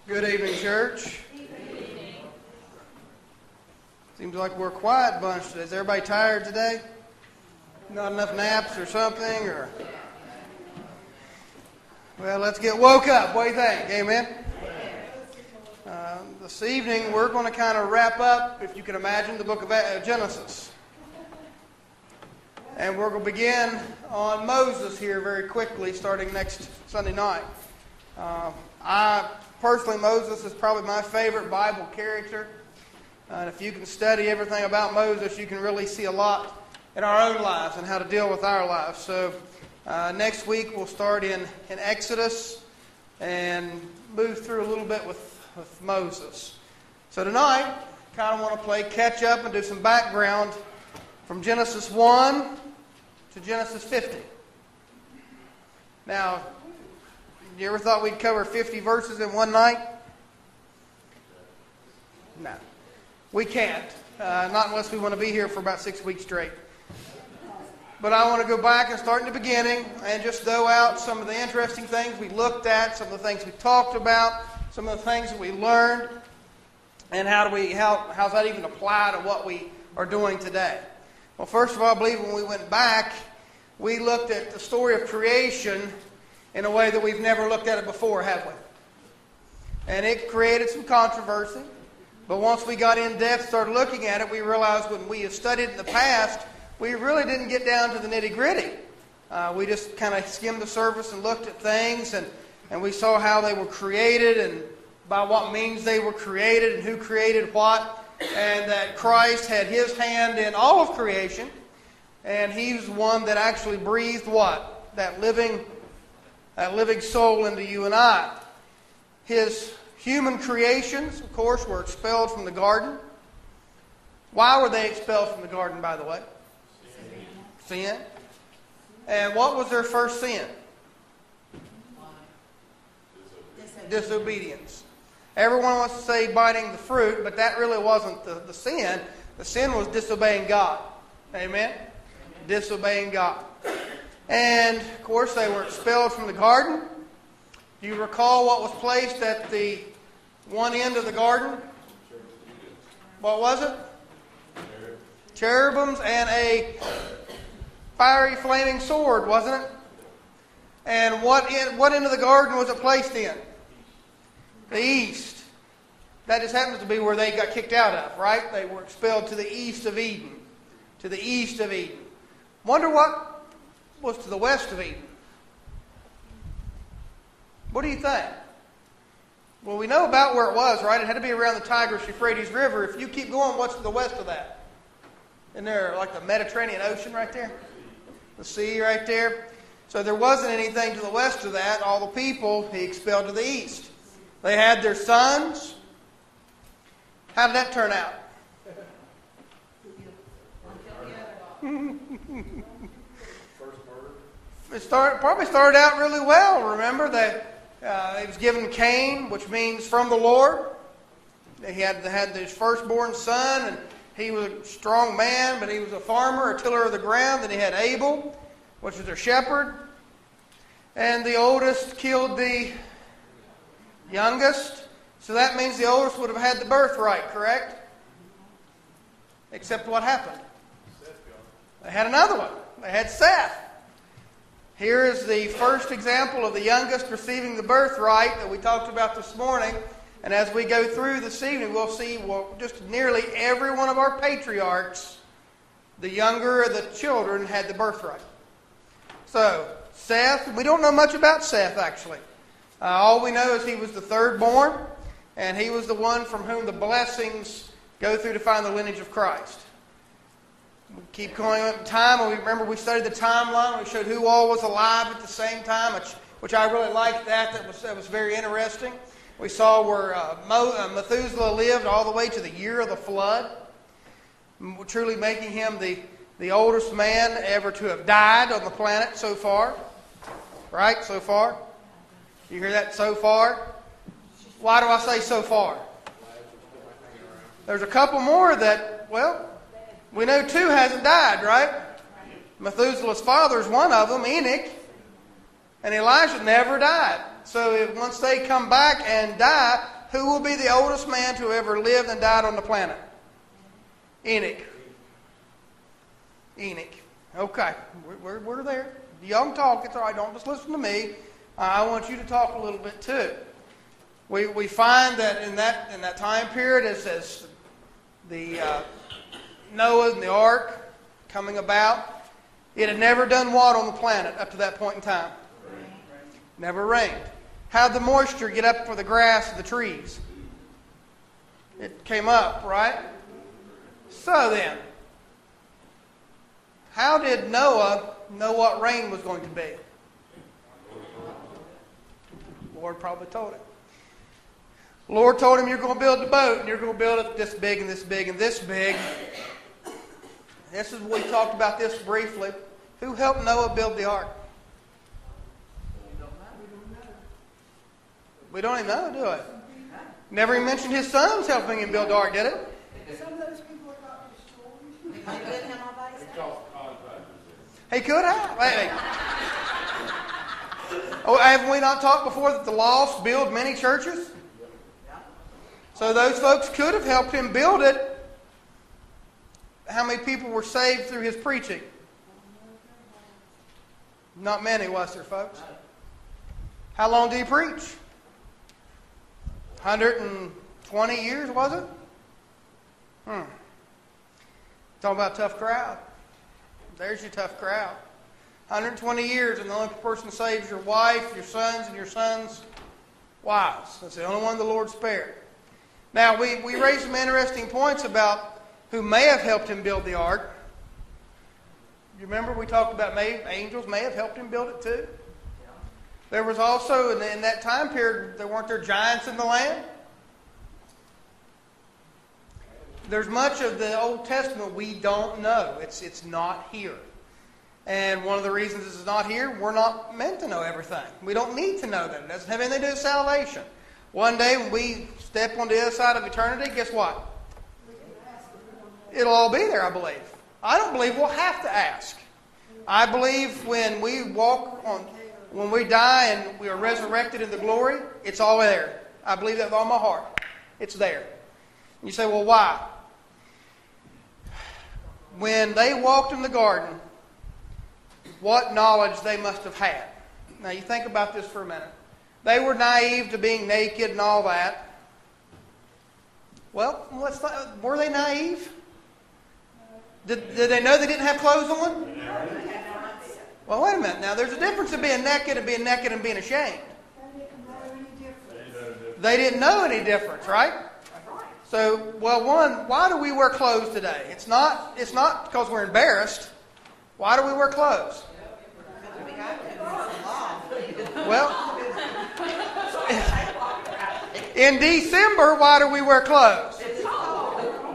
Good evening, church. Seems like we're a quiet bunch today. Is everybody tired today? Not enough naps or something? Well, let's get woke up. What do you think? Amen? This evening, we're going to kind of wrap up, if you can imagine, the book of Genesis. And we're going to begin on Moses here very quickly, starting next Sunday night. Personally, Moses is probably my favorite Bible character. And if you can study everything about Moses, you can really see a lot in our own lives and how to deal with our lives. So next week we'll start in Exodus and move through a little bit with Moses. So tonight, kind of want to play catch up and do some background from Genesis 1 to Genesis 50. Now, you ever thought we'd cover 50 verses in one night? No. We can't. Not unless we want to be here for about 6 weeks straight. But I want to go back and start in the beginning and just throw out some of the interesting things we looked at, some of the things we talked about, some of the things that we learned, and how's that even apply to what we are doing today. Well, first of all, I believe when we went back, we looked at the story of creation in a way that we've never looked at it before, have we? And it created some controversy. But once we got in depth, started looking at it, we realized when we have studied in the past, we really didn't get down to the nitty-gritty. We just kind of skimmed the surface and looked at things, and we saw how they were created and by what means they were created and who created what, and that Christ had His hand in all of creation, and He's the one that actually breathed what? That living soul into you and I. His human creations, of course, were expelled from the garden. Why were they expelled from the garden, by the way? Sin. And what was their first sin? Disobedience. Everyone wants to say biting the fruit, but that really wasn't the sin. The sin was disobeying God. Amen? Disobeying God. And, of course, they were expelled from the garden. Do you recall what was placed at the one end of the garden? What was it? Cherubims and a fiery flaming sword, wasn't it? And what end of the garden was it placed in? The east. That just happens to be where they got kicked out of, right? They were expelled to the east of Eden. To the east of Eden. Wonder what was to the west of Eden. What do you think? Well, we know about where it was, right? It had to be around the Tigris-Euphrates River. If you keep going, what's to the west of that? Isn't there like the Mediterranean Ocean right there? The sea right there? So there wasn't anything to the west of that. All the people He expelled to the east. They had their sons. How did that turn out? It probably started out really well. Remember that he was given Cain, which means from the Lord. He had his firstborn son, and he was a strong man, but he was a farmer, a tiller of the ground. Then he had Abel, which was a shepherd. And the oldest killed the youngest. So that means the oldest would have had the birthright, correct? Except what happened? They had another one. They had Seth. Here is the first example of the youngest receiving the birthright that we talked about this morning. And as we go through this evening, we'll see just nearly every one of our patriarchs, the younger of the children, had the birthright. So, Seth, we don't know much about Seth, actually. All we know is he was the third born, and he was the one from whom the blessings go through to find the lineage of Christ. We keep going up in time, and we studied the timeline. We showed who all was alive at the same time, which I really liked that. That was very interesting. We saw where Methuselah lived all the way to the year of the flood, truly making him the oldest man ever to have died on the planet so far. Right? So far? You hear that? So far? Why do I say so far? There's a couple more that, well, we know two hasn't died, right? Methuselah's father is one of them, Enoch. And Elijah never died. So once they come back and die, who will be the oldest man to ever lived and died on the planet? Enoch. Enoch. Okay, we're there. Y'all can talk. It's all right. Don't just listen to me. I want you to talk a little bit too. We find that in that time period, it says the Noah and the ark coming about, it had never done what on the planet up to that point in time? Never rained. How'd the moisture get up for the grass and the trees? It came up, right? So then, how did Noah know what rain was going to be? The Lord probably told him. The Lord told him, you're going to build the boat, and you're going to build it this big and this big and this big. This is we talked about this briefly. Who helped Noah build the ark? We don't even know, do we? Never even mentioned his sons helping him build the ark, did it? Some of those people are not destroyed. He could have. Hey. Oh, haven't we not talked before that the lost build many churches? So those folks could have helped him build it. How many people were saved through his preaching? Not many, was there, folks? How long did he preach? 120 years, was it? Talking about a tough crowd. There's your tough crowd. 120 years, and the only person saved is your wife, your sons, and your sons' wives. That's the only one the Lord spared. Now, we raised some interesting points about who may have helped him build the ark. You remember we talked about angels may have helped him build it too? There was also, in that time period, weren't there giants in the land? There's much of the Old Testament we don't know. It's not here. And one of the reasons it's not here, we're not meant to know everything. We don't need to know that. It doesn't have anything to do with salvation. One day when we step on the other side of eternity, guess what? It'll all be there, I believe. I don't believe we'll have to ask. I believe when we when we die and we are resurrected in the glory, it's all there. I believe that with all my heart. It's there. And you say, well, why? When they walked in the garden, what knowledge they must have had. Now you think about this for a minute. They were naive to being naked and all that. Well, were they naive? Did they know they didn't have clothes on? Well, wait a minute. Now, there's a difference in being naked and being ashamed. They didn't know any difference, right? So, well, one, why do we wear clothes today? It's not because we're embarrassed. Why do we wear clothes? Well, in December, why do we wear clothes?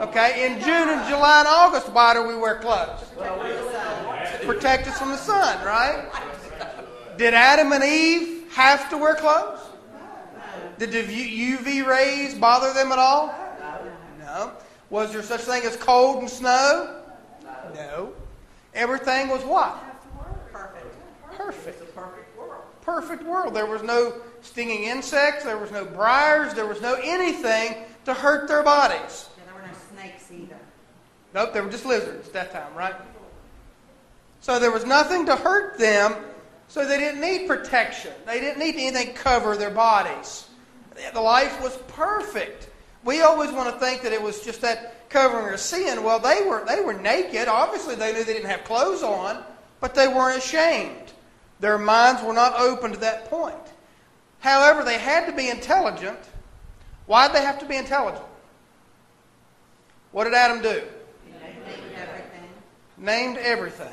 Okay, in June and July and August, why do we wear clothes? Protect us from the sun, right? Did Adam and Eve have to wear clothes? Did the UV rays bother them at all? No. Was there such thing as cold and snow? No. Everything was what? Perfect. Perfect world. There was no stinging insects. There was no briars. There was no anything to hurt their bodies. There were no snakes either. Nope, they were just lizards at that time, right? So there was nothing to hurt them, so they didn't need protection. They didn't need anything to cover their bodies. The life was perfect. We always want to think that it was just that covering or sin. Well, they were naked. Obviously, they knew they didn't have clothes on, but they weren't ashamed. Their minds were not open to that point. However, they had to be intelligent. Why did they have to be intelligent? What did Adam do? Named everything.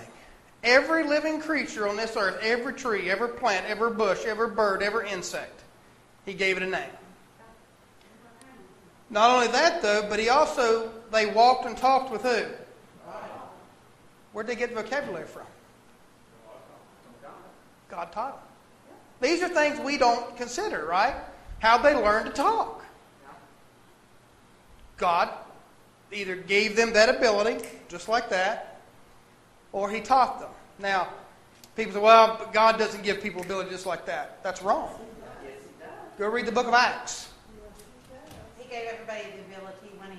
Every living creature on this earth, every tree, every plant, every bush, every bird, every insect, he gave it a name. Not only that, though, but they walked and talked with who? Where'd they get vocabulary from? God taught them. These are things we don't consider, right? How'd they learn to talk? God either gave them that ability, just like that, or He taught them. Now, people say, well, God doesn't give people ability just like that. That's wrong. Go read the book of Acts. He gave everybody the ability when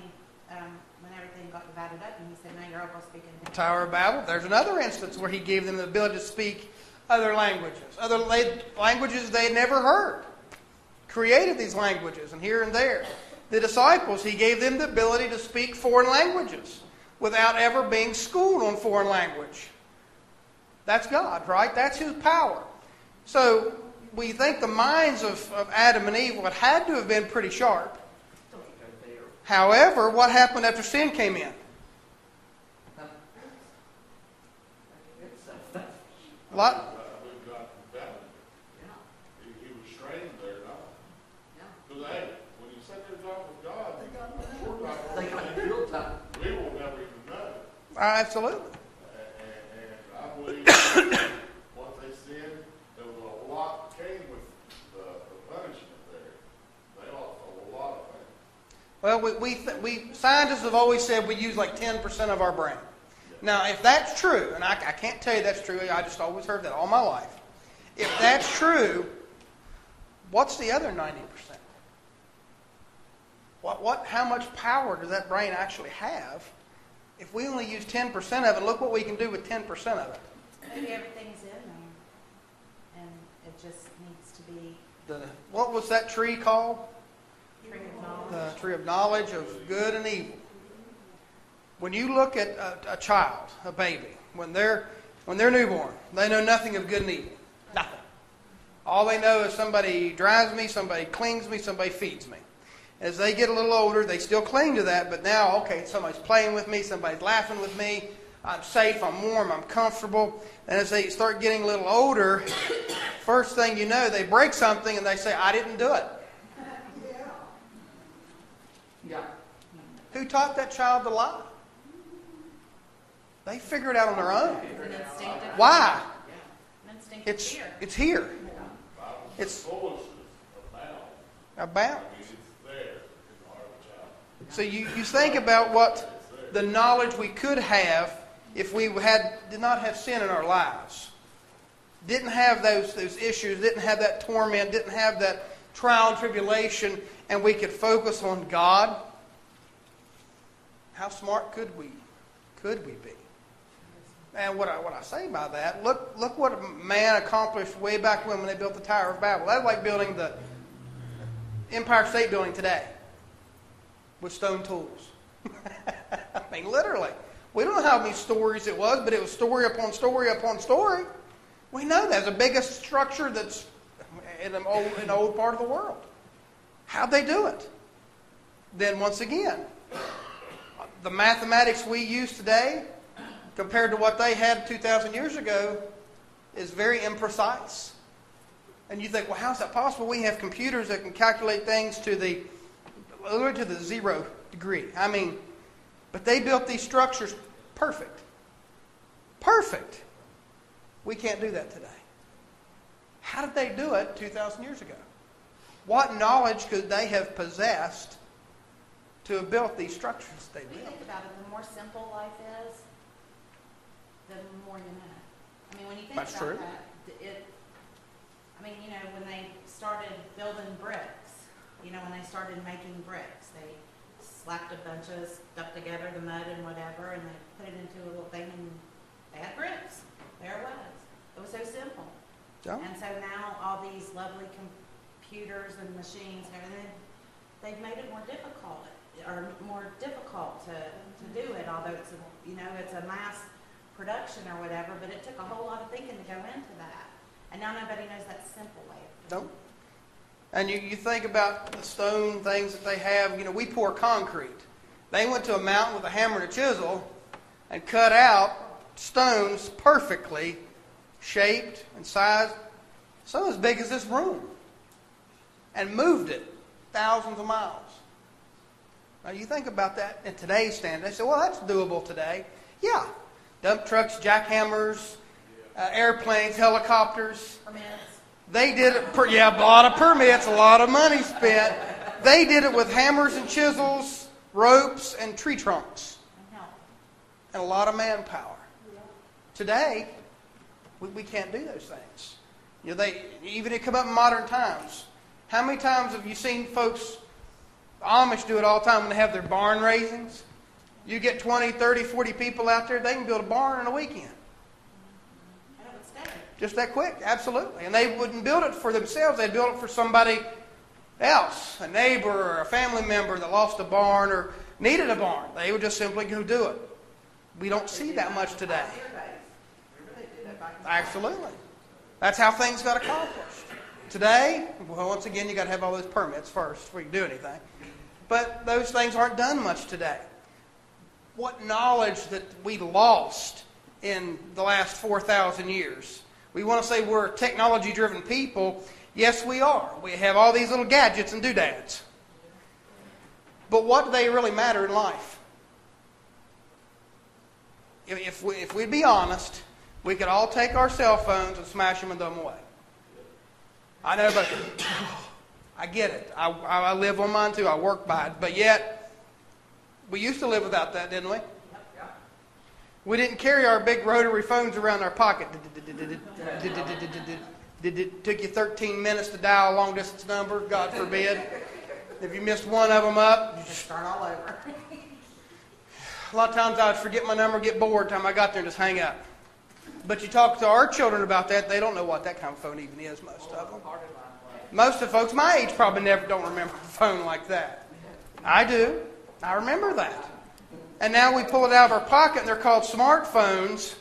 everything got divided up, and he said, now you're all going to speak in the Tower of Babel. There's another instance where he gave them the ability to speak other languages they'd never heard. Created these languages, and here and there. The disciples, he gave them the ability to speak foreign languages without ever being schooled on foreign language. That's God, right? That's His power. So we think the minds of Adam and Eve had to have been pretty sharp. However, what happened after sin came in? Lot. He was trained there, because hey, when you set their job with God, they got real time. We will never even know. Absolutely. And I believe once they sinned, there was a lot came with the punishment there. They lost a lot of things. Well, we scientists have always said we use like 10% of our brain. Now, if that's true, and I can't tell you that's true, I just always heard that all my life. If that's true, what's the other 90%? How much power does that brain actually have? If we only use 10% of it, look what we can do with 10% of it. Maybe everything's in there, and it just needs to be... What was that tree called? Tree of knowledge. The tree of knowledge of good and evil. When you look at a child, a baby, when they're newborn, they know nothing of good and evil. Nothing. All they know is somebody drives me, somebody clings me, somebody feeds me. As they get a little older, they still cling to that, but now, okay, somebody's playing with me, somebody's laughing with me, I'm safe, I'm warm, I'm comfortable. And as they start getting a little older, first thing you know, they break something and they say, I didn't do it. Yeah. Who taught that child to lie? They figure it out on their own. It's an instinctive Why? An instinctive fear. It's here. It's Foolishness abound. about. I mean, it's there in the heart of a child. So you think about what the knowledge we could have if we did not have sin in our lives. Didn't have those issues, didn't have that torment, didn't have that trial and tribulation, and we could focus on God. How smart could we be? And what I say by that, look what man accomplished way back when they built the Tower of Babel. That was like building the Empire State Building today with stone tools. I mean, literally. We don't know how many stories it was, but it was story upon story upon story. We know that's the biggest structure that's in an old part of the world. How'd they do it? Then once again, the mathematics we use today compared to what they had 2,000 years ago is very imprecise. And you think, well, how's that possible? We have computers that can calculate things to the 0 degree. I mean, but they built these structures perfect. Perfect. We can't do that today. How did they do it 2,000 years ago? What knowledge could they have possessed to have built these structures they When you Mm-hmm. built? think about it, the more simple life is, the more you know. I mean, when you think That's about true. that, when they started building bricks, when they started making bricks, they slapped a bunch of stuff together, the mud and whatever, and they put it into a little thing, and they had bricks. There it was. It was so simple. Yeah. And so now all these lovely computers and machines and everything, they've made it more difficult to do it, although it's a mass production or whatever, but it took a whole lot of thinking to go into that. And now nobody knows that simple way. Nope. And you think about the stone things that they have. We pour concrete. They went to a mountain with a hammer and a chisel and cut out stones perfectly shaped and sized, some as big as this room, and moved it thousands of miles. Now you think about that in today's standard. They say, well, that's doable today. Yeah. Dump trucks, jackhammers, airplanes, helicopters. Permits. They did it, a lot of permits, a lot of money spent. They did it with hammers and chisels, ropes, and tree trunks, And help. and a lot manpower. Today, we can't do those things. They even come up in modern times. How many times have you seen folks, the Amish do it all the time when they have their barn raisings? You get 20, 30, 40 people out there, they can build a barn in a weekend. And it would stay. Just that quick, absolutely. And they wouldn't build it for themselves, they'd build it for somebody else, a neighbor or a family member that lost a barn or needed a barn. They would just simply go do it. We don't see that much today. Absolutely. That's how things got accomplished. Today, well, once again, you got to have all those permits first before you can do anything. But those things aren't done much today. What knowledge that we lost in the last 4,000 years. We want to say we're a technology-driven people. Yes, we are. We have all these little gadgets and doodads. But what do they really matter in life? If we'd be honest, we could all take our cell phones and smash them and throw them away. I know, but I get it. I live on mine too. I work by it. But yet, we used to live without that, didn't we? We didn't carry our big rotary phones around our pocket. It took you 13 minutes to dial a long-distance number, God forbid. If you missed one of them up, you just Start all over. a lot of times I would forget my number, get bored, time I got there and just hang up. But you talk to our children about that, they don't know what that kind of phone even is, most of them. Most of the folks my age probably don't remember a phone like that. I do. I remember that. And now we pull it out of our pocket and they're called smartphones.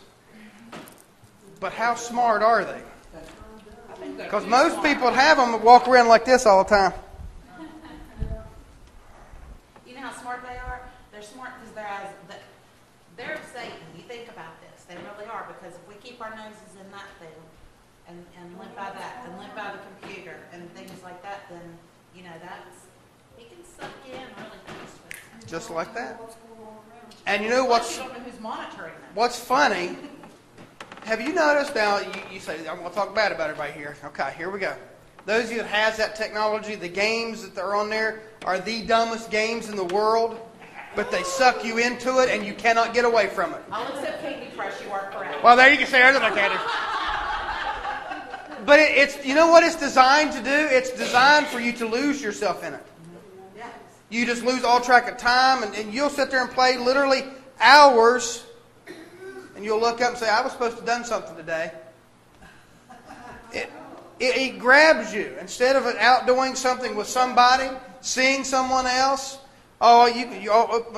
But how smart are they? Because most people that have them walk around like this all the time. You know how smart they are? They're smart because they're Satan. You think about this. They really are, because if we keep our noses in that thing and live by that and live by the computer and things like that, then, you know, he can suck you in really fast. Just like that. And you know what's You don't know who's monitoring them. what's funny? Have you noticed now, you say, I'm going to talk bad about everybody here. Okay, here we go. Those of you that has that technology, the games that are on there are the dumbest games in the world, but they suck you into it and you cannot get away from it. I'll accept Candy Crush, you are correct. Well, there you can say everything like that. But it's, you know what it's designed to do? It's designed for you to lose yourself in it. Yes. You just lose all track of time, and you'll sit there and play literally hours, and you'll look up and say, I was supposed to have done something today. It grabs you. Instead of out doing something with somebody, seeing someone else, you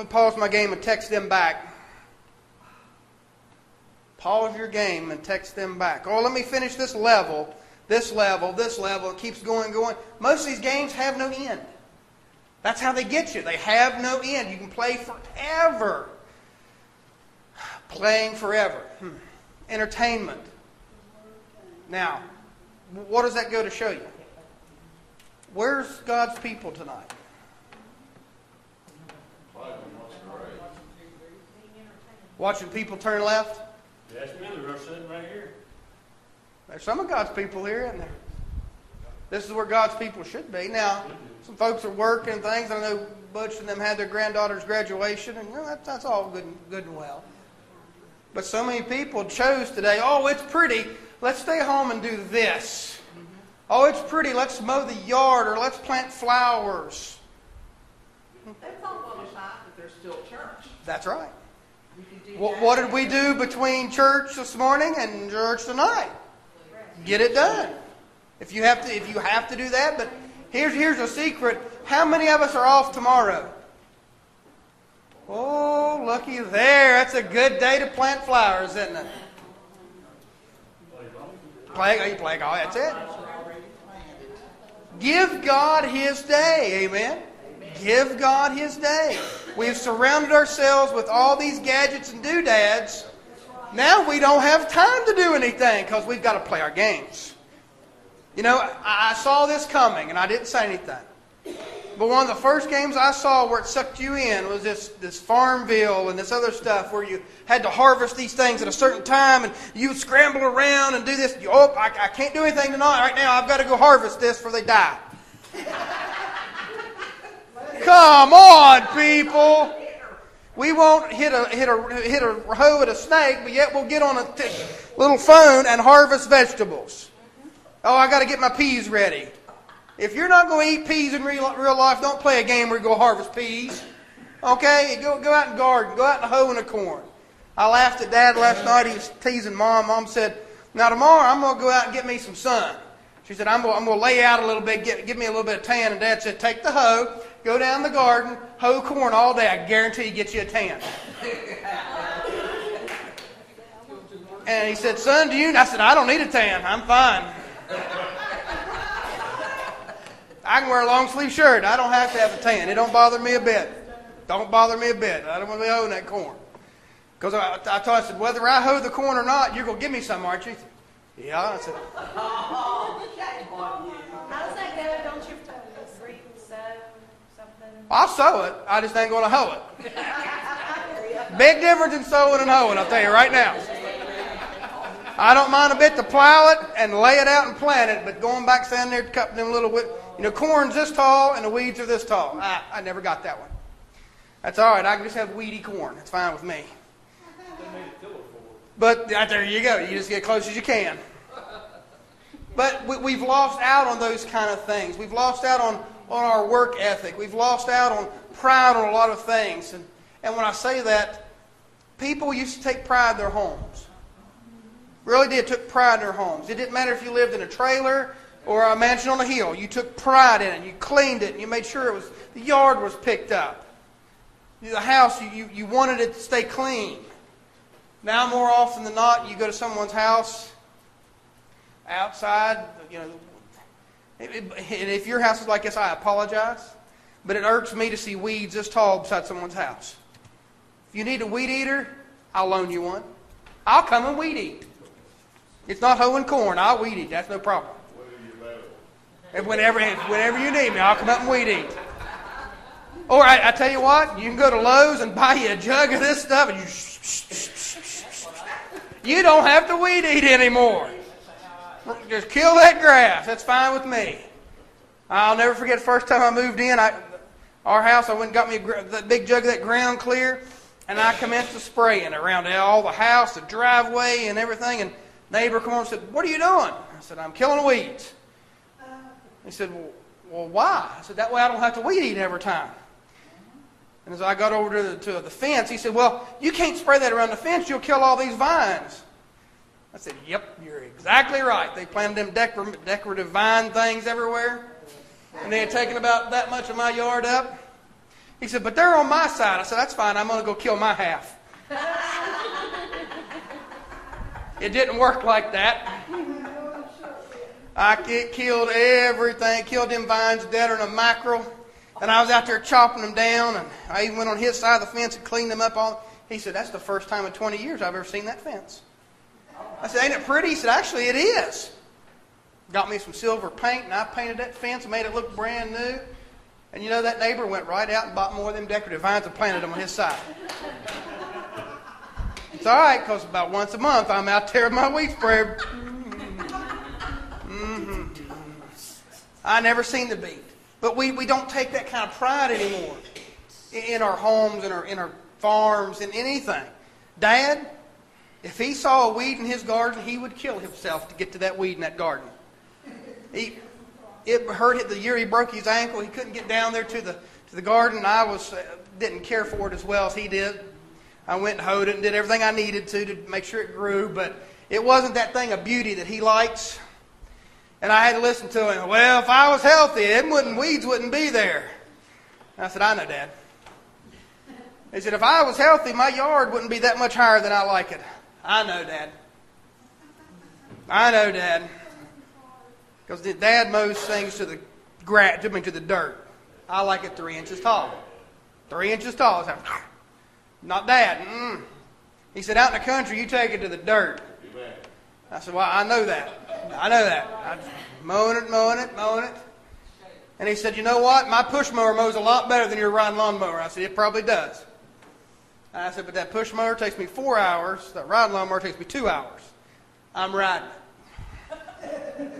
pause my game and text them back. Pause your game and text them back. Oh, let me finish this level. It keeps going. Most of these games have no end. That's how they get you. They have no end. You can play forever. Playing forever. Entertainment. Now, what does that go to show you? Where's God's people tonight? Watching people turn left? That's me, they're sitting right here. There's some of God's people here, isn't there? This is where God's people should be. Now, some folks are working and things. I know Butch and them had their granddaughter's graduation, and that's all good and well. But so many people chose today, oh, it's pretty, let's stay home and do this. Oh, it's pretty, let's mow the yard, or let's plant flowers. That's all well and fine, but there's still church. That's right. You can do What did we do between church this morning and church tonight? Get it done. If you have to do that, but here's a secret. How many of us are off tomorrow? Oh, looky there. That's a good day to plant flowers, isn't it? Play golf. That's it. Give God His day. Amen. Give God His day. We've surrounded ourselves with all these gadgets and doodads. Now we don't have time to do anything because we've got to play our games. You know, I saw this coming and I didn't say anything. But one of the first games I saw where it sucked you in was this Farmville and this other stuff where you had to harvest these things at a certain time and you would scramble around and do this. I can't do anything tonight. Right now I've got to go harvest this before they die. Come on, people. We won't hit a hoe at a snake, but yet we'll get on a little phone and harvest vegetables. Oh, I got to get my peas ready. If you're not going to eat peas in real life, don't play a game where you go harvest peas. Okay? Go out and garden. Go out and hoe in the corn. I laughed at Dad last night. He was teasing Mom. Mom said, now tomorrow I'm going to go out and get me some sun. She said, I'm going to lay out a little bit, give me a little bit of tan. And Dad said, take the hoe, go down the garden, hoe corn all day. I guarantee you get you a tan. And he said, son, do you? And I said, I don't need a tan. I'm fine. I can wear a long sleeve shirt. I don't have to have a tan. It don't bother me a bit. Don't bother me a bit. I don't want to be hoeing that corn. Because I told him, I said, whether I hoe the corn or not, you're going to give me some, aren't you? Yeah. I said, How's that go? Don't you read sew something? I'll sow it. I just ain't going to hoe it. Big difference in sowing and hoeing, I'll tell you right now. I don't mind a bit to plow it and lay it out and plant it, but going back standing there cutting them little, corn's this tall and the weeds are this tall. I never got that one. That's all right. I can just have weedy corn. It's fine with me. But there you go. You just get as close as you can. But we've lost out on those kind of things. We've lost out on our work ethic. We've lost out on pride on a lot of things. And when I say that, people used to take pride in their homes. Really did. Took pride in their homes. It didn't matter if you lived in a trailer or a mansion on a hill. You took pride in it. You cleaned it. And you made sure the yard was picked up. The house, you wanted it to stay clean. Now, more often than not, you go to someone's house outside, and if your house is like this, I apologize, but it irks me to see weeds this tall beside someone's house. If you need a weed eater, I'll loan you one. I'll come and weed eat. It's not hoeing corn. I'll weed eat. That's no problem. And whenever you need me, I'll come up and weed eat. Or I tell you what, you can go to Lowe's and buy you a jug of this stuff, and you don't have to weed eat anymore. Just kill that grass. That's fine with me. I'll never forget the first time I moved in. Our house, I went and got me that big jug of that ground clear, and I commenced to spraying around all the house, the driveway, and everything. And neighbor came over and said, "What are you doing?" I said, "I'm killing weeds." He said, "Well, why?" I said, "That way I don't have to weed eat every time." And as I got over to the fence, he said, "Well, you can't spray that around the fence. You'll kill all these vines." I said, "Yep, you're exactly right." They planted them decorative vine things everywhere. And they had taken about that much of my yard up. He said, "But they're on my side." I said, "That's fine. I'm going to go kill my half." It didn't work like that. It killed everything. Killed them vines deader than a mackerel. And I was out there chopping them down. And I even went on his side of the fence and cleaned them up. He said, "That's the first time in 20 years I've ever seen that fence." I said, "Ain't it pretty?" He said, "Actually, it is." Got me some silver paint, and I painted that fence and made it look brand new. And that neighbor went right out and bought more of them decorative vines and planted them on his side. It's all right, because about once a month I'm out there with my weed sprayer. I never seen the beat. But we don't take that kind of pride anymore in our homes, in our farms, in anything. Dad, if he saw a weed in his garden, he would kill himself to get to that weed in that garden. It hurt him the year he broke his ankle. He couldn't get down there to the garden. I didn't care for it as well as he did. I went and hoed it and did everything I needed to make sure it grew, but it wasn't that thing of beauty that he likes. And I had to listen to him. "Well, if I was healthy, weeds wouldn't be there." I said, "I know, Dad." He said, "If I was healthy, my yard wouldn't be that much higher than I like it." "I know, Dad. I know, Dad." Because Dad mows things to the dirt. I like it 3 inches tall. 3 inches tall. Not Dad. He said, "Out in the country, you take it to the dirt." I said, "Well, I know that. I know that. I'm mowing it. And he said, "You know what? My push mower mows a lot better than your riding lawnmower." I said, "It probably does." I said, "But that push mower takes me 4 hours. That riding lawnmower takes me 2 hours. I'm riding it.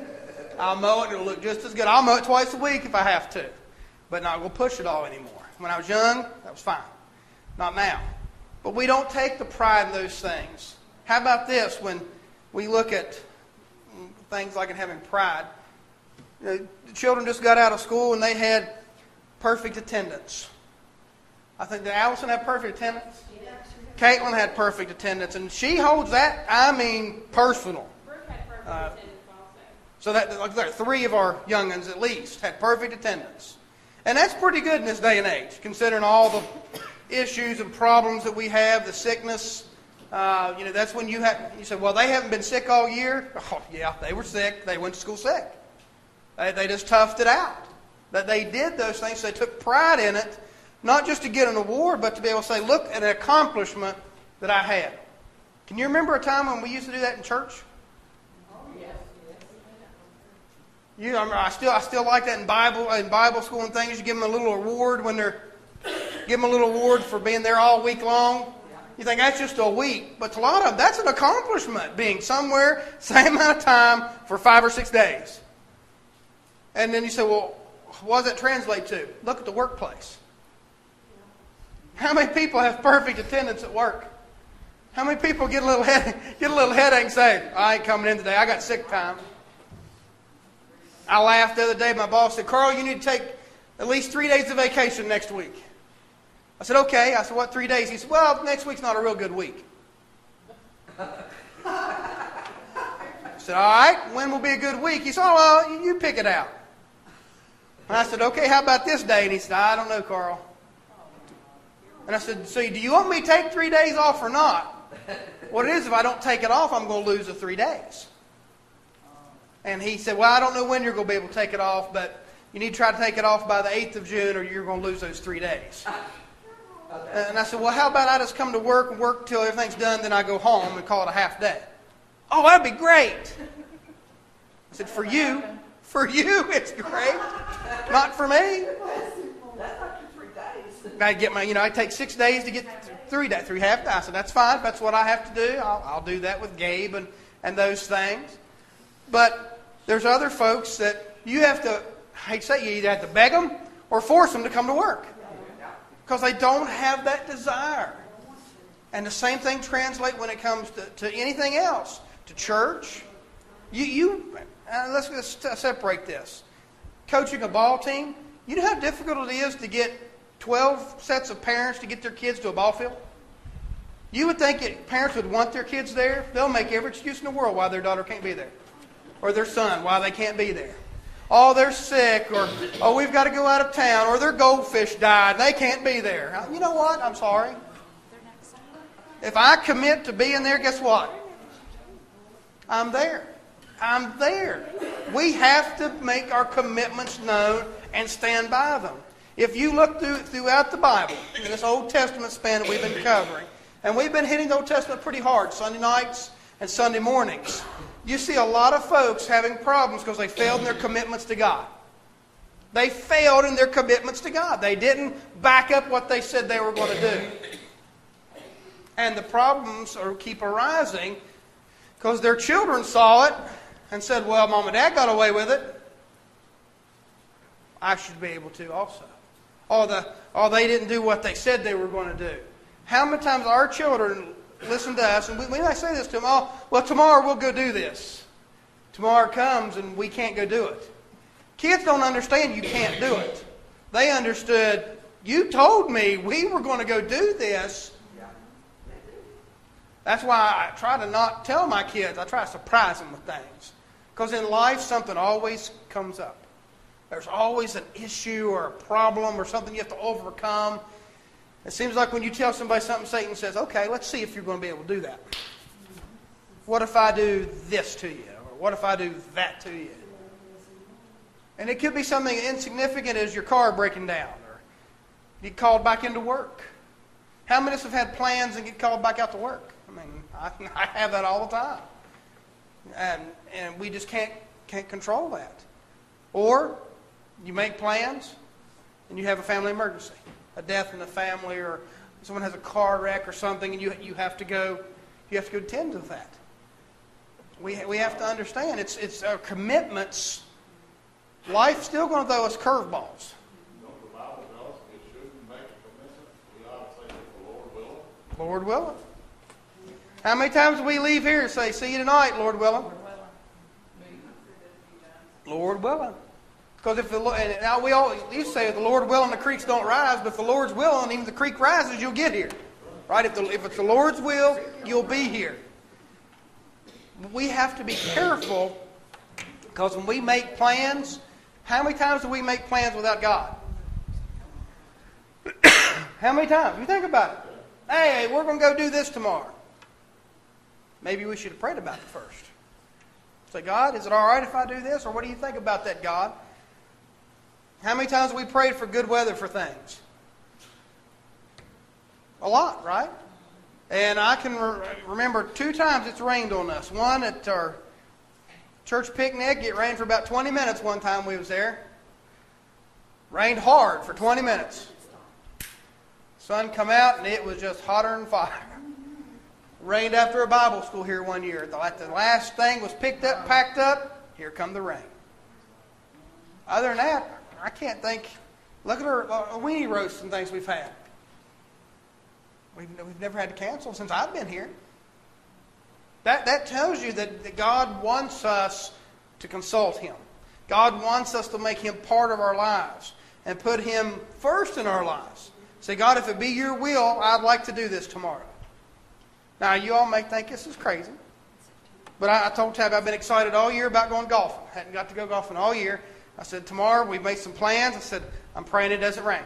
I'll mow it and it'll look just as good. I'll mow it twice a week if I have to. But not going to push it all anymore. When I was young, that was fine. Not now." But we don't take the pride in those things. How about this? When we look at things like in having pride, The children just got out of school and they had perfect attendance. I think that Allison had perfect attendance. Caitlin had perfect attendance, and she holds that, personal. Brooke had perfect attendance also. So that, like there, 3 of our young'uns at least had perfect attendance. And that's pretty good in this day and age, considering all the issues and problems that we have, the sickness. That's when you say, well, they haven't been sick all year. Oh, yeah, they were sick. They went to school sick. They just toughed it out. That they did those things. They took pride in it, not just to get an award, but to be able to say, look at an accomplishment that I had. Can you remember a time when we used to do that in church? I still like that in Bible school and things. You give them a little award for being there all week long. You think that's just a week, but to a lot of them, that's an accomplishment, being somewhere same amount of time for 5 or 6 days. And then you say, well, what does that translate to? Look at the workplace. How many people have perfect attendance at work? How many people get a little headache and say, I ain't coming in today, I got sick time. I laughed the other day. My boss said, Carl, you need to take at least 3 days of vacation next week. I said, okay. I said, what, 3 days? He said, well, next week's not a real good week. I said, all right, when will be a good week? He said, oh, well, you pick it out. And I said, okay, how about this day? And he said, I don't know, Carl. And I said, so do you want me to take 3 days off or not? What it is, if I don't take it off, I'm going to lose the 3 days. And he said, well, I don't know when you're going to be able to take it off, but you need to try to take it off by the 8th of June or you're going to lose those 3 days. And I said, well, how about I just come to work and work till everything's done, then I go home and call it a half day. Oh, that'd be great. I said, for you, it's great. Not for me. That's not your 3 days. I get I take 6 days to get 3 days, 3 half days. I said, that's fine. That's what I have to do. I'll do that with Gabe and those things. But there's other folks that you have to, I hate to say, you either have to beg them or force them to come to work. Because they don't have that desire. And the same thing translates when it comes to anything else. To church. Let's just separate this. Coaching a ball team. You know how difficult it is to get 12 sets of parents to get their kids to a ball field? You would think parents would want their kids there. They'll make every excuse in the world why their daughter can't be there. Or their son, why they can't be there. Oh, they're sick, or oh, we've got to go out of town, or their goldfish died, they can't be there. You know what? I'm sorry. If I commit to being there, guess what? I'm there. I'm there. We have to make our commitments known and stand by them. If you look throughout the Bible, in this Old Testament span that we've been covering, and we've been hitting the Old Testament pretty hard, Sunday nights and Sunday mornings, you see a lot of folks having problems because they failed in their commitments to God. They failed in their commitments to God. They didn't back up what they said they were going to do. And the problems keep arising because their children saw it and said, well, Mom and Dad got away with it. I should be able to also. Or they didn't do what they said they were going to do. How many times our children listen to us, and we might say this to them, oh, well, tomorrow we'll go do this. Tomorrow comes and we can't go do it. Kids don't understand you can't do it. They understood, you told me we were going to go do this. That's why I try to not tell my kids. I try to surprise them with things. Because in life, something always comes up. There's always an issue or a problem or something you have to overcome. It seems like when you tell somebody something, Satan says, okay, let's see if you're going to be able to do that. What if I do this to you? Or what if I do that to you? And it could be something insignificant as your car breaking down or you get called back into work. How many of us have had plans and get called back out to work? I mean, I have that all the time. And we just can't control that. Or you make plans and you have a family emergency. A death in the family, or someone has a car wreck or something, and you have to go attend to that. We have to understand it's our commitments. Life's still going to throw us curveballs. Don't the Bible tell us we shouldn't make a commitment? We ought to say, if the Lord willing. Lord willing. How many times do we leave here and say, see you tonight, Lord willing? Lord willing. Lord willing. Because if the and now we all used to say, if the Lord willing, the creeks don't rise. But if the Lord's willing, even if the creek rises, you'll get here, right? If it's the Lord's will, you'll be here. We have to be careful, because when we make plans, how many times do we make plans without God? How many times? You think about it. Hey, we're going to go do this tomorrow. Maybe we should have prayed about it first. Say, God, is it all right if I do this? Or what do you think about that, God? How many times have we prayed for good weather for things? A lot, right? And I can remember 2 times it's rained on us. One at our church picnic. It rained for about 20 minutes one time we was there. Rained hard for 20 minutes. Sun come out and it was just hotter than fire. Rained after a Bible school here one year. The last thing was picked up, packed up. Here come the rain. Other than that, I can't think. Look at our weenie roasts and things we've had. We've never had to cancel since I've been here. That tells you that God wants us to consult Him. God wants us to make Him part of our lives and put Him first in our lives. Say, God, if it be your will, I'd like to do this tomorrow. Now, you all may think this is crazy. But I told Tab I've been excited all year about going golfing. Hadn't got to go golfing all year. I said, tomorrow we've made some plans. I said, I'm praying it doesn't rain.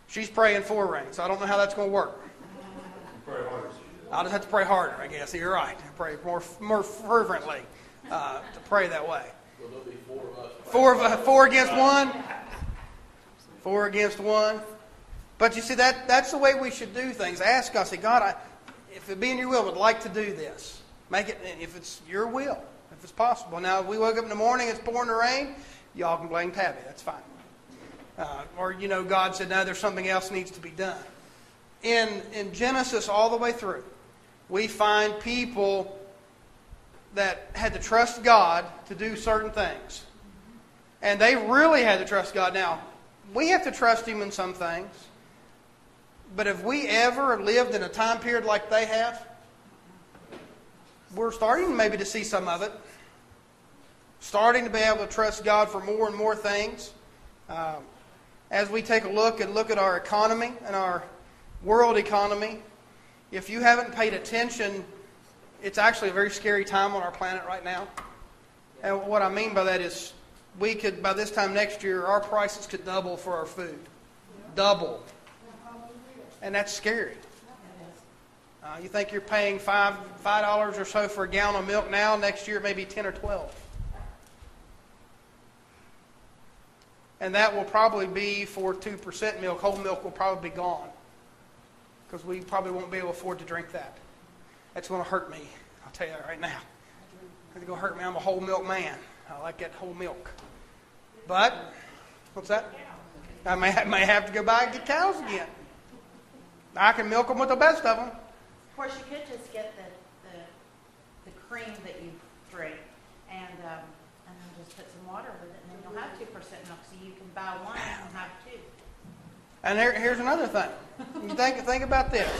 She's praying for rain, so I don't know how that's going to work. Pray harder. I'll just have to pray harder, I guess. You're right. Pray more fervently to pray that way. Well, there'll be 4 of us. 4 against 1. 4 against 1. But you see, that's the way we should do things. Ask God, say, God, if it be in your will, I would like to do this. Make it, if it's your will, if it's possible. Now, if we woke up in the morning, it's pouring the rain, y'all can blame Tabby. That's fine. Or, God said, no, there's something else needs to be done. In Genesis all the way through, we find people that had to trust God to do certain things. And they really had to trust God. Now, we have to trust Him in some things. But if we ever lived in a time period like they have, we're starting maybe to see some of it. Starting to be able to trust God for more and more things. As we take a look at our economy and our world economy, if you haven't paid attention, it's actually a very scary time on our planet right now. And what I mean by that is we could, by this time next year, our prices could double for our food. Double. And that's scary. You think you're paying $5 or so for a gallon of milk now, next year it may be 10 or 12. And that will probably be for 2% milk. Whole milk will probably be gone. Because we probably won't be able to afford to drink that. That's going to hurt me. I'll tell you that right now. It's going to hurt me. I'm a whole milk man. I like that whole milk. But, what's that? I may have to go buy and get cows again. I can milk them with the best of them. Of course, you could just get the cream that you drink and then just put some water with it, and then you'll have 2% milk, so you can buy one and have 2. And here's another thing. You think about this.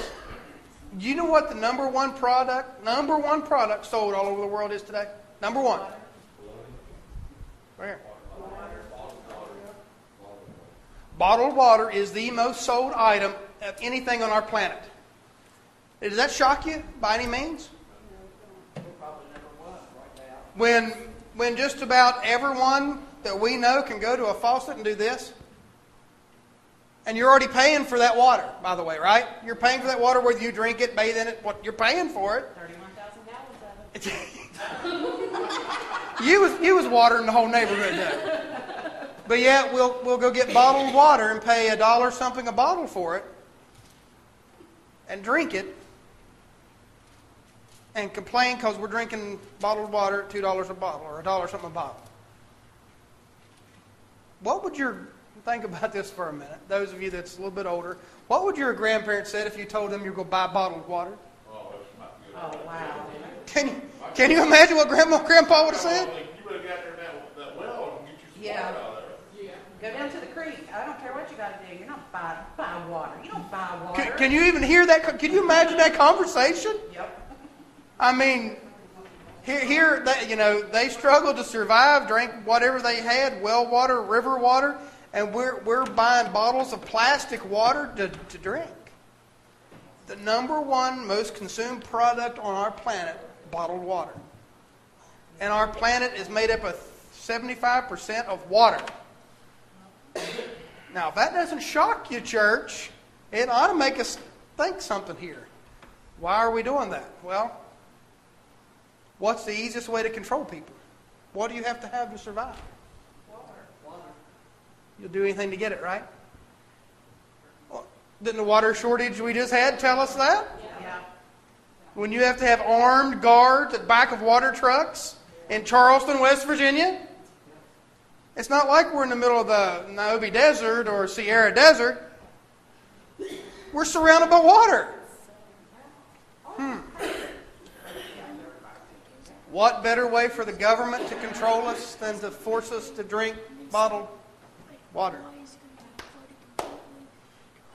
Do you know what the number one product sold all over the world is today? Number 1. Where? Bottled water is the most sold item of anything on our planet. Does that shock you by any means? When just about everyone that we know can go to a faucet and do this. And you're already paying for that water, by the way, right? You're paying for that water whether you drink it, bathe in it, you're paying for it. 31,000 gallons of it. You was watering the whole neighborhood though. But yet we'll go get bottled water and pay $1 something a bottle for it and drink it and complain because we're drinking bottled water at $2 a bottle or $1 something a bottle. What would think about this for a minute, those of you that's a little bit older, what would your grandparents said if you told them you're going to buy bottled water? Oh, that's not good. Oh, wow. Can you imagine what Grandpa would have said? You would have got there that well and get you some Yeah. water out of there. Go down to the creek. I don't care what you got to do. You're not buy water. You don't buy water. Can you even hear that? Can you imagine that conversation? Yep. I mean, Here, they struggled to survive, drank whatever they had, well water, river water, and we're buying bottles of plastic water to drink. The number one most consumed product on our planet, bottled water. And our planet is made up of 75% of water. Now, if that doesn't shock you, church, it ought to make us think something here. Why are we doing that? Well, what's the easiest way to control people? What do you have to survive? Water. You'll do anything to get it, right? Well, didn't the water shortage we just had tell us that? Yeah. When you have to have armed guards at the back of water trucks in Charleston, West Virginia? It's not like we're in the middle of the Niobe Desert or Sierra Desert. We're surrounded by water. What better way for the government to control us than to force us to drink bottled water?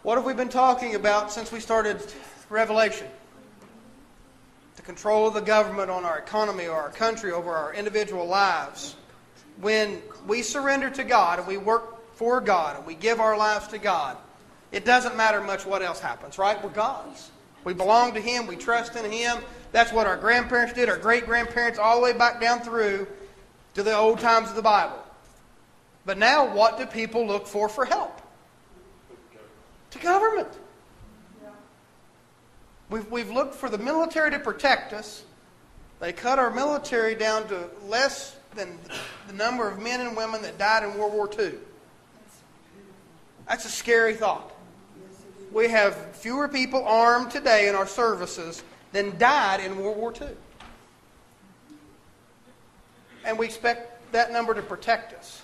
What have we been talking about since we started Revelation? The control of the government on our economy or our country, over our individual lives. When we surrender to God and we work for God and we give our lives to God, it doesn't matter much what else happens, right? We're God's. We belong to Him. We trust in Him. That's what our grandparents did, our great-grandparents, all the way back down through to the old times of the Bible. But now, what do people look for help? To government. We've looked for the military to protect us. They cut our military down to less than the number of men and women that died in World War II. That's a scary thought. We have fewer people armed today in our services than died in World War II. And we expect that number to protect us.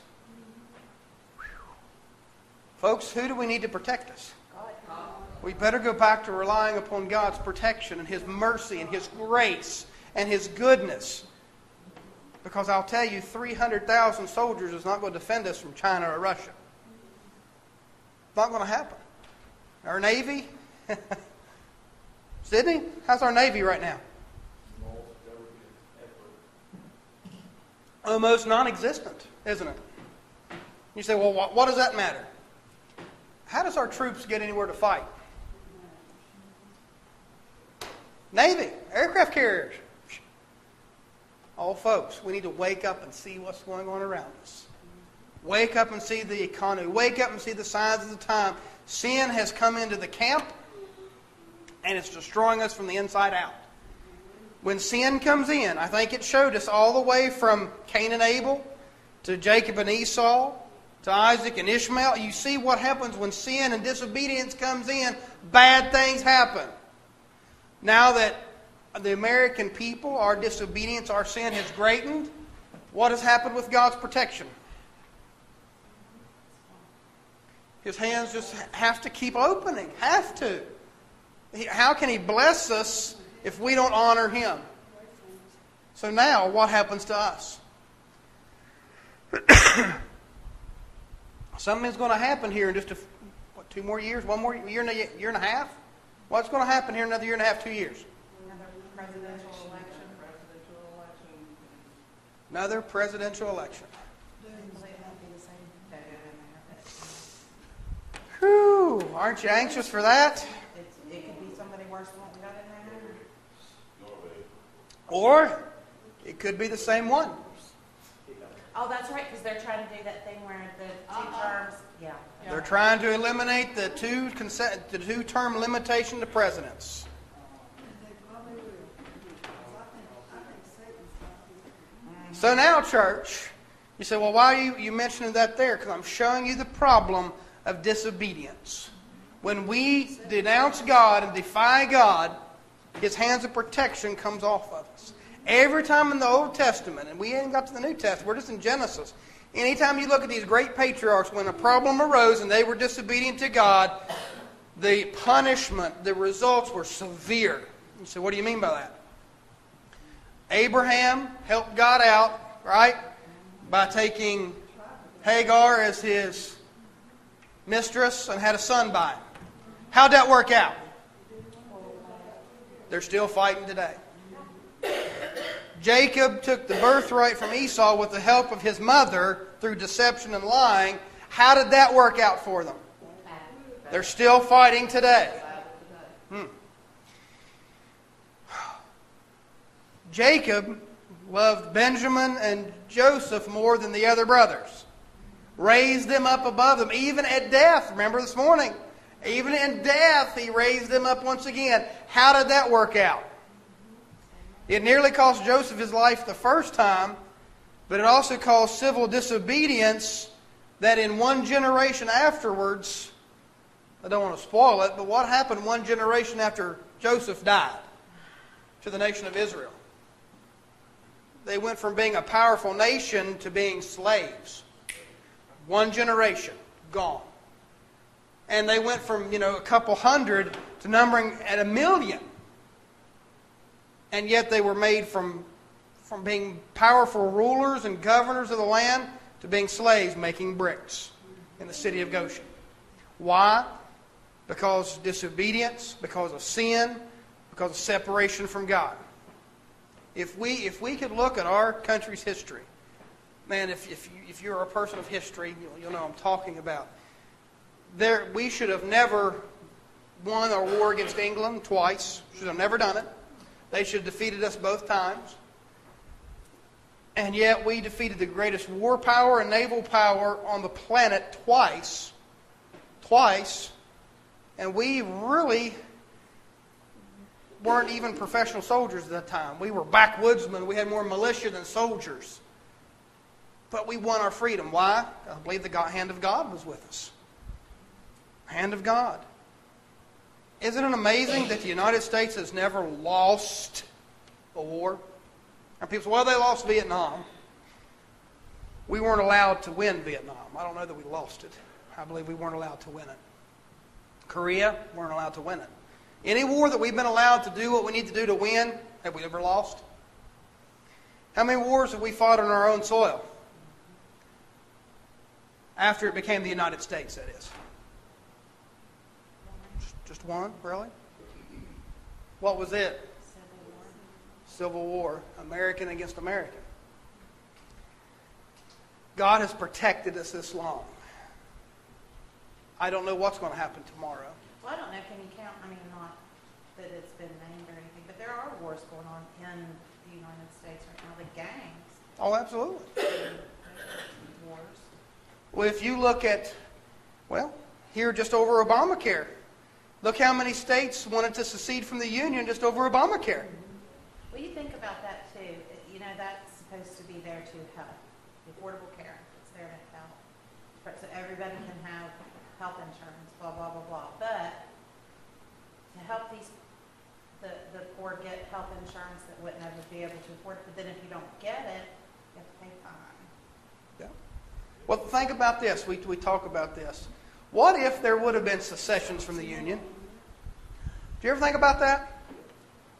Folks, who do we need to protect us? We better go back to relying upon God's protection and His mercy and His grace and His goodness. Because I'll tell you, 300,000 soldiers is not going to defend us from China or Russia. It's not going to happen. Our Navy? Sydney, how's our Navy right now? Almost non-existent, isn't it? You say, well, what does that matter? How does our troops get anywhere to fight? Navy, aircraft carriers. Oh, folks, we need to wake up and see what's going on around us. Wake up and see the economy. Wake up and see the signs of the time. Sin has come into the camp, and it's destroying us from the inside out. When sin comes in, I think it showed us all the way from Cain and Abel to Jacob and Esau to Isaac and Ishmael. You see what happens when sin and disobedience comes in. Bad things happen. Now that the American people, our disobedience, our sin has greatened, what has happened with God's protection? His hands just have to keep opening. Have to. How can He bless us if we don't honor Him? So now, what happens to us? Something's going to happen here in just 2 more years, 1 more year and a half? What's going to happen here in another year and a half, 2 years? Another presidential election. Another presidential election. Whew, aren't you anxious for that? It could be somebody worse than what we got in there. Or it could be the same one. Oh, that's right, because they're trying to do that thing where the 2 terms, yeah. They're trying to eliminate the two-term limitation to presidents. They probably will. Because I think Satan's not here. So now, church, you say, well, why are you mentioning that there? Because I'm showing you the problem of disobedience. When we denounce God and defy God, His hands of protection comes off of us. Every time in the Old Testament, and we ain't got to the New Testament, we're just in Genesis. Anytime you look at these great patriarchs, when a problem arose and they were disobedient to God, the punishment, the results were severe. You say, what do you mean by that? Abraham helped God out, right? By taking Hagar as his mistress and had a son by him. How'd that work out? They're still fighting today. Jacob took the birthright from Esau with the help of his mother through deception and lying. How did that work out for them? They're still fighting today. Jacob loved Benjamin and Joseph more than the other brothers. Raised them up above them, even at death. Remember this morning? Even in death, he raised them up once again. How did that work out? It nearly cost Joseph his life the first time, but it also caused civil disobedience that in one generation afterwards, I don't want to spoil it, but what happened one generation after Joseph died to the nation of Israel? They went from being a powerful nation to being slaves. One generation, gone. And they went from, a couple hundred to numbering at 1 million. And yet they were made from being powerful rulers and governors of the land to being slaves making bricks in the city of Goshen. Why? Because of disobedience, because of sin, because of separation from God. If we could look at our country's history, man, if you're a person of history, you'll know what I'm talking about. We should have never won a war against England twice. Should have never done it. They should have defeated us both times. And yet we defeated the greatest war power and naval power on the planet twice. And we really weren't even professional soldiers at that time. We were backwoodsmen. We had more militia than soldiers. But we won our freedom. Why? I believe the hand of God was with us. Hand of God. Isn't it amazing that the United States has never lost a war? And people say, well, they lost Vietnam. We weren't allowed to win Vietnam. I don't know that we lost it. I believe we weren't allowed to win it. Korea, weren't allowed to win it. Any war that we've been allowed to do what we need to do to win, have we ever lost? How many wars have we fought on our own soil? After it became the United States, that is. Just one, really? What was it? Civil War. American against American. God has protected us this long. I don't know what's going to happen tomorrow. Well, I don't know, can you count, not that it's been named or anything, but there are wars going on in the United States right now, the gangs. Oh, absolutely. Wars. Well, if you look at, here just over Obamacare, look how many states wanted to secede from the Union just over Obamacare. Well, you think about that too. That's supposed to be there to help. Affordable care. It's there to help. So everybody can have health insurance, blah, blah, blah, blah. But to help the poor get health insurance that wouldn't ever be able to afford it, but then if you don't get it, you have to pay fine. Yeah. Well, think about this. We talk about this. What if there would have been secessions from the Union? Do you ever think about that?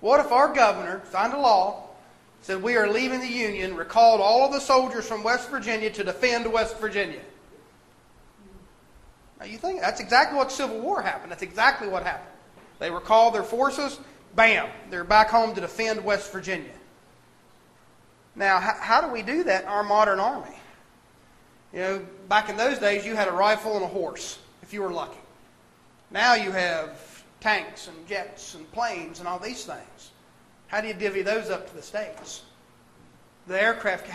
What if our governor signed a law, said we are leaving the Union, recalled all of the soldiers from West Virginia to defend West Virginia? Now you think, that's exactly what Civil War happened. That's exactly what happened. They recalled their forces, bam, they're back home to defend West Virginia. Now, how do we do that in our modern army? Back in those days, you had a rifle and a horse, if you were lucky. Now you have tanks and jets and planes and all these things. How do you divvy those up to the states? The aircraft,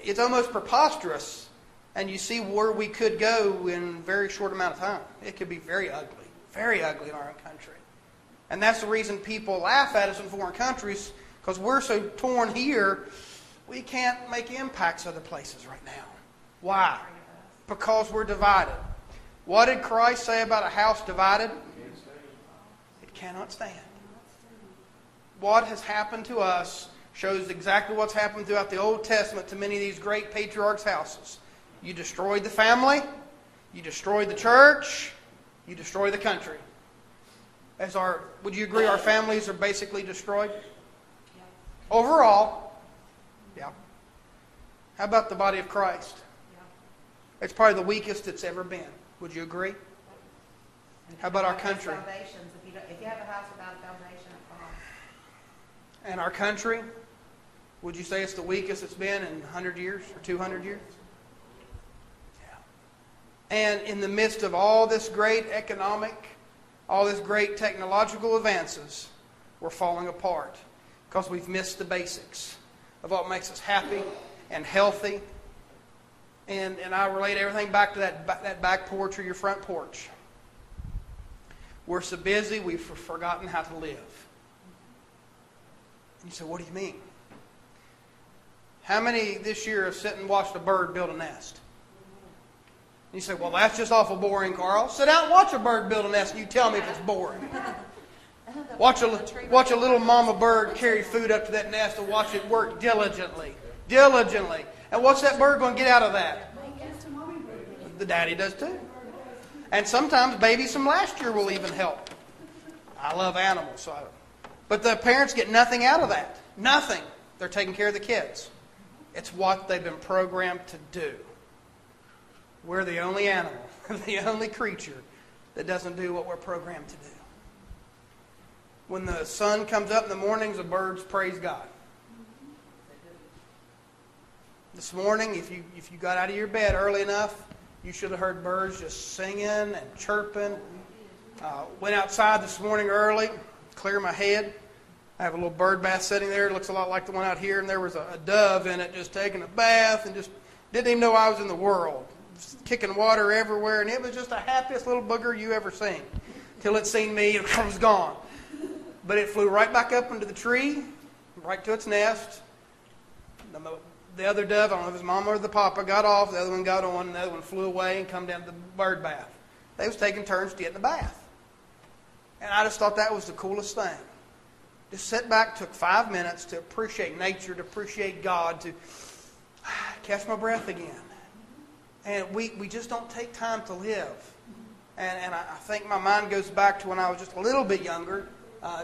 it's almost preposterous. And you see where we could go in a very short amount of time. It could be very ugly in our own country. And that's the reason people laugh at us in foreign countries, because we're so torn here, we can't make impacts other places right now. Why? Because we're divided. What did Christ say about a house divided? It cannot stand. What has happened to us shows exactly what's happened throughout the Old Testament to many of these great patriarchs' houses. You destroyed the family, you destroyed the church, you destroy the country. Would you agree our families are basically destroyed? Yeah. Overall, yeah. How about the body of Christ? Yeah. It's probably the weakest it's ever been. Would you agree? How about our country? If you have a house without a foundation, it falls. And our country? Would you say it's the weakest it's been in 100 years or 200 years? Yeah. And in the midst of all this great economic, all this great technological advances, we're falling apart because we've missed the basics of what makes us happy and healthy. And I relate everything back to that back porch or your front porch. We're so busy, we've forgotten how to live. And you say, what do you mean? How many this year have sat and watched a bird build a nest? And you say, well, that's just awful boring, Carl. Sit down and watch a bird build a nest and you tell me if it's boring. Watch a little mama bird carry food up to that nest and watch it work diligently. Diligently. And what's that bird going to get out of that? The daddy does too. And sometimes babies from last year will even help. I love animals. But the parents get nothing out of that. Nothing. They're taking care of the kids. It's what they've been programmed to do. We're the only animal, the only creature that doesn't do what we're programmed to do. When the sun comes up in the mornings, the birds praise God. This morning, if you got out of your bed early enough, you should have heard birds just singing and chirping. Went outside this morning early, clear my head. I have a little bird bath sitting there. It looks a lot like the one out here, and there was a dove in it just taking a bath and just didn't even know I was in the world. Just kicking water everywhere, and it was just the happiest little booger you ever seen. Till it seen me, it was gone. But it flew right back up into the tree, right to its nest. The other dove, I don't know if it was mama or the papa, got off. The other one got on, and the other one flew away and come down to the bird bath. They was taking turns to get in the bath. And I just thought that was the coolest thing. Just sit back, took 5 minutes to appreciate nature, to appreciate God, to catch my breath again. And we just don't take time to live. And I think my mind goes back to when I was just a little bit younger,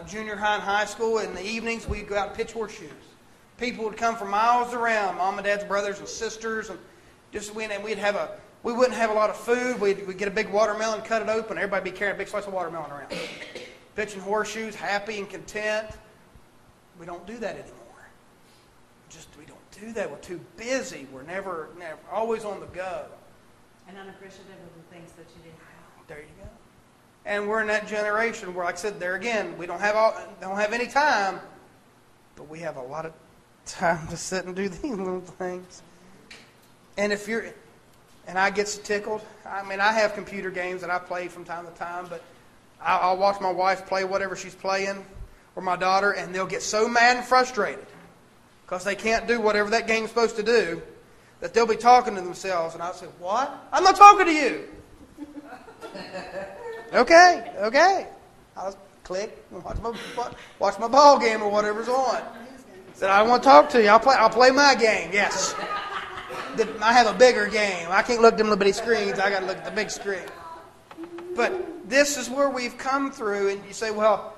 junior high and high school. In the evenings, we'd go out and pitch horseshoes. People would come from miles around, mom and dad's brothers and sisters, and we wouldn't have a lot of food. We'd get a big watermelon, cut it open, everybody would be carrying a big slice of watermelon around. Pitching horseshoes, happy and content. We don't do that anymore. We don't do that. We're too busy. We're never always on the go. And unappreciative of the things that you do have. There you go. And we're in that generation where, like I said, there again, we don't have any time, but we have a lot of time to sit and do these little things. And and I get so tickled. I mean, I have computer games that I play from time to time, but I'll watch my wife play whatever she's playing, or my daughter, and they'll get so mad and frustrated because they can't do whatever that game's supposed to do, that they'll be talking to themselves, and I'll say, what? I'm not talking to you. Okay. I'll click and watch my ball game or whatever's on. Said, I don't want to talk to you. I'll play my game. Yes. I have a bigger game. I can't look at them little bitty screens. I got to look at the big screen. But this is where we've come through, and you say, well,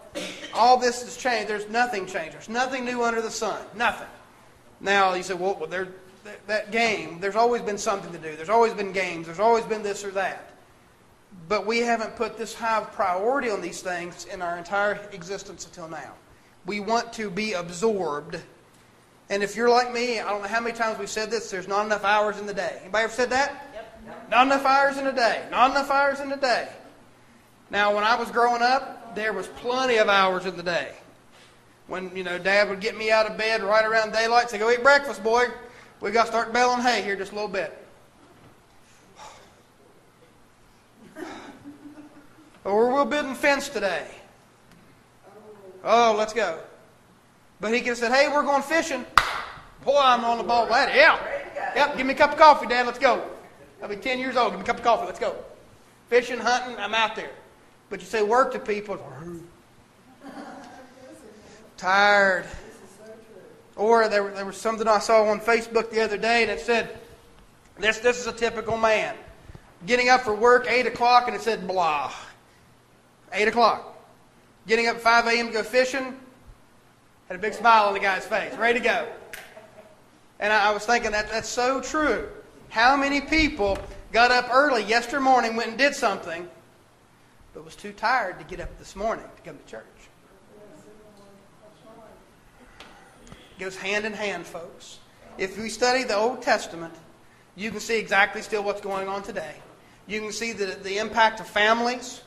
all this has changed. There's nothing changed. There's nothing new under the sun. Nothing. Now, you say, well that game, there's always been something to do. There's always been games. There's always been this or that. But we haven't put this high priority on these things in our entire existence until now. We want to be absorbed. And if you're like me, I don't know how many times we've said this, there's not enough hours in the day. Anybody ever said that? Yep. Not enough hours in a day. Not enough hours in a day. Now, when I was growing up, there was plenty of hours in the day. When, Dad would get me out of bed right around daylight, say, go eat breakfast, boy. We got to start baling hay here just a little bit. Or we're building fence today. Oh, let's go. But he could have said, hey, we're going fishing. Boy, I'm on the ball. Yep, give me a cup of coffee, Dad. Let's go. I'll be 10 years old. Give me a cup of coffee. Let's go. Fishing, hunting, I'm out there. But you say work to people. Tired. Or there was something I saw on Facebook the other day that said, this is a typical man. Getting up for work, 8 o'clock, and it said blah. 8 o'clock. Getting up at 5 a.m. to go fishing, had a big smile on the guy's face, ready to go. And I was thinking that's so true. How many people got up early yesterday morning, went and did something, but was too tired to get up this morning to come to church? It goes hand in hand, folks. If we study the Old Testament, you can see exactly still what's going on today. You can see the impact of families.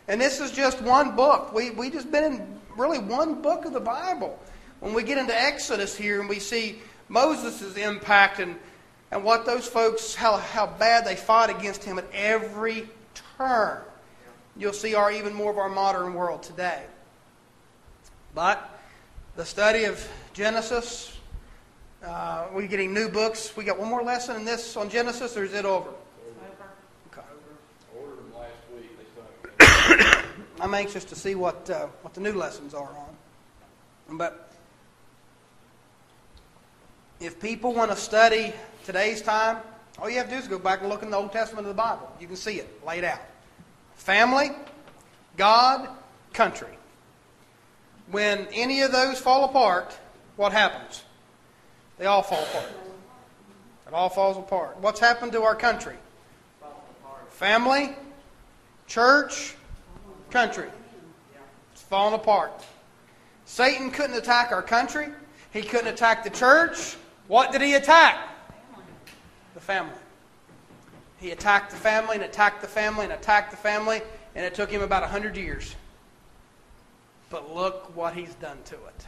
And this is just one book. We just been in really one book of the Bible. When we get into Exodus here and we see Moses' impact and what those folks, how bad they fought against him at every turn, you'll see even more of our modern world today. But the study of Genesis, we're getting new books. We got one more lesson in this on Genesis, or is it over? Okay. Ordered them last week. They started. I'm anxious to see what the new lessons are on. But if people want to study today's time, all you have to do is go back and look in the Old Testament of the Bible. You can see it laid out. Family, God, country. When any of those fall apart, what happens? They all fall apart. It all falls apart. What's happened to our country? Family, church, country. It's fallen apart. Satan couldn't attack our country. He couldn't attack the church. What did he attack? The family. He attacked the family and attacked the family and attacked the family, and it took him about 100 years. But look what he's done to it.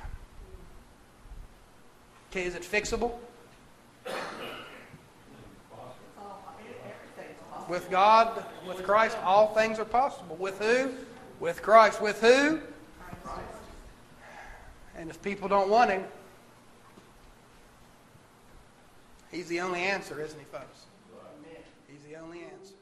Okay, is it fixable? With God, with Christ, all things are possible. With who? With Christ. With who? And if people don't want Him, He's the only answer, isn't He, folks? He's the only answer.